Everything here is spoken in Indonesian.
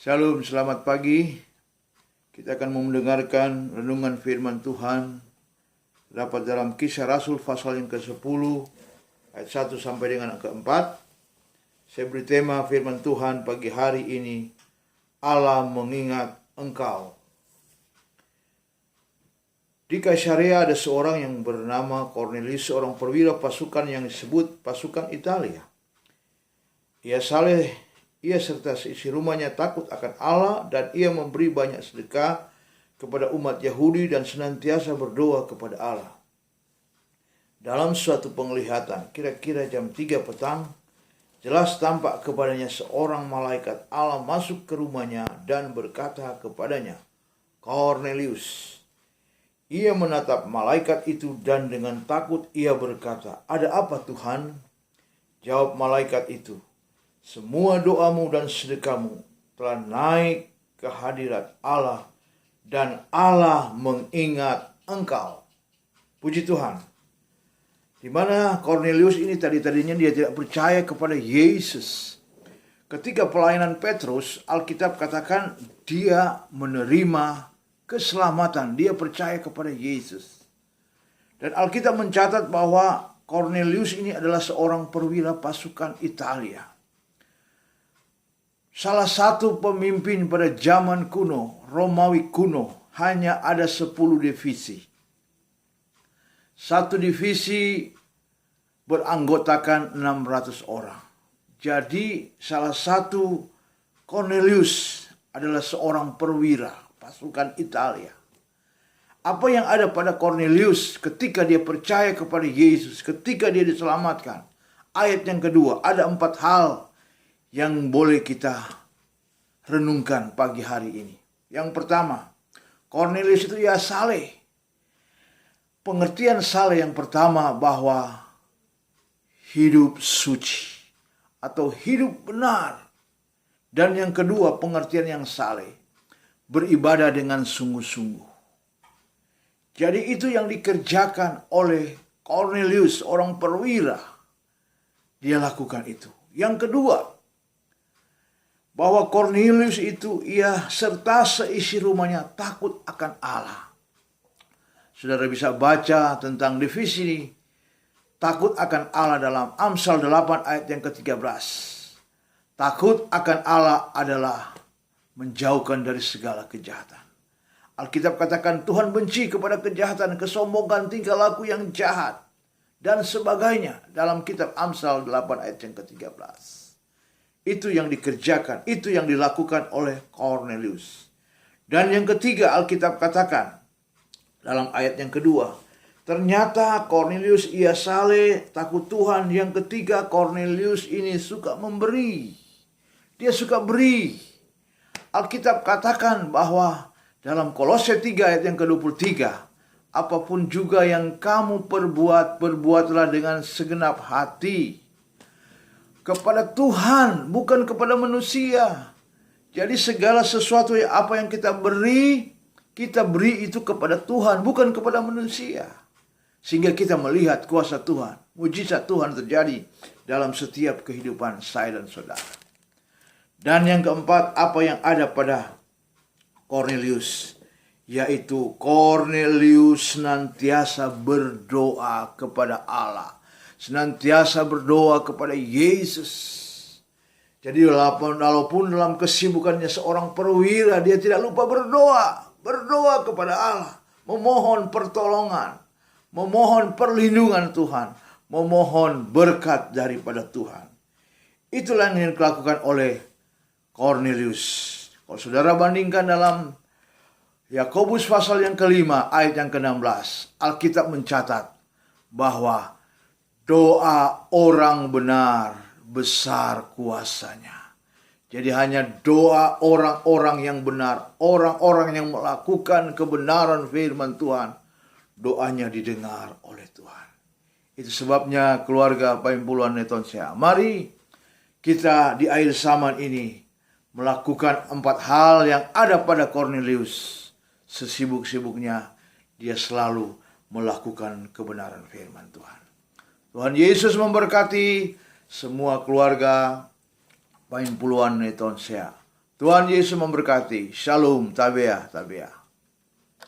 Shalom, selamat pagi. Kita akan mendengarkan renungan firman Tuhan dapat dalam Kisah Rasul pasal yang ke-10 ayat 1 sampai dengan ke-4. Saya beri tema firman Tuhan pagi hari ini, Allah mengingat engkau. Di Kaisarea ada seorang yang bernama Cornelius, seorang perwira pasukan yang disebut pasukan Italia. Ia saleh. Ia serta seisi rumahnya takut akan Allah dan ia memberi banyak sedekah kepada umat Yahudi dan senantiasa berdoa kepada Allah. Dalam suatu penglihatan, kira-kira jam 3 petang, jelas tampak kepadanya seorang malaikat Allah masuk ke rumahnya dan berkata kepadanya, "Cornelius." Ia menatap malaikat itu dan dengan takut ia berkata, "Ada apa Tuhan?" Jawab malaikat itu, "Semua doamu dan sedekahmu telah naik ke hadirat Allah dan Allah mengingat engkau." Puji Tuhan. Di mana Cornelius ini tadinya dia tidak percaya kepada Yesus. Ketika pelayanan Petrus, Alkitab katakan dia menerima keselamatan, dia percaya kepada Yesus. Dan Alkitab mencatat bahwa Cornelius ini adalah seorang perwira pasukan Italia. Salah satu pemimpin pada zaman kuno, Romawi kuno, hanya ada 10 divisi. Satu divisi beranggotakan 600 orang. Jadi salah satu Cornelius adalah seorang perwira pasukan Italia. Apa yang ada pada Cornelius ketika dia percaya kepada Yesus, ketika dia diselamatkan? Ayat yang kedua, ada 4 hal yang boleh kita renungkan pagi hari ini. Yang pertama, Cornelius itu ya saleh. Pengertian saleh yang pertama bahwa hidup suci atau hidup benar. Dan yang kedua, pengertian yang saleh, beribadah dengan sungguh-sungguh. Jadi itu yang dikerjakan oleh Cornelius, orang perwira. Dia lakukan itu. Yang kedua, bahwa Cornelius itu ia serta seisi rumahnya takut akan Allah. Saudara bisa baca tentang divisi ini, takut akan Allah dalam Amsal 8 ayat yang ke-13. Takut akan Allah adalah menjauhkan dari segala kejahatan. Alkitab katakan Tuhan benci kepada kejahatan, kesombongan, tingkah laku yang jahat, dan sebagainya dalam kitab Amsal 8 ayat yang ke-13. Itu yang dikerjakan, itu yang dilakukan oleh Cornelius. Dan yang ketiga, Alkitab katakan dalam ayat yang kedua, ternyata Cornelius ia saleh, takut Tuhan. Yang ketiga, Cornelius ini suka memberi. Dia suka beri. Alkitab katakan bahwa dalam Kolose 3 ayat yang ke-23, apapun juga yang kamu perbuat, perbuatlah dengan segenap hati kepada Tuhan, bukan kepada manusia. Jadi segala sesuatu apa yang kita beri itu kepada Tuhan, bukan kepada manusia. Sehingga kita melihat kuasa Tuhan, mujizat Tuhan terjadi dalam setiap kehidupan saya dan saudara. Dan yang keempat, apa yang ada pada Cornelius, yaitu Cornelius senantiasa berdoa kepada Allah. Senantiasa berdoa kepada Yesus. Jadi walaupun dalam kesibukannya seorang perwira, dia tidak lupa berdoa. Berdoa kepada Allah. Memohon pertolongan. Memohon perlindungan Tuhan. Memohon berkat daripada Tuhan. Itulah yang dilakukan oleh Cornelius. Kalau saudara bandingkan dalam Yakobus pasal yang ke-5 ayat yang ke-16. Alkitab mencatat bahwa doa orang benar besar kuasanya. Jadi hanya doa orang-orang yang benar, orang-orang yang melakukan kebenaran firman Tuhan, doanya didengar oleh Tuhan. Itu sebabnya keluarga Paimpulan Netonsea, mari kita di akhir zaman ini melakukan 4 hal yang ada pada Cornelius. Sesibuk-sibuknya dia selalu melakukan kebenaran firman Tuhan. Tuhan Yesus memberkati semua keluarga Paimpulan Netonsea. Tuhan Yesus memberkati. Shalom, tabeah, tabeah.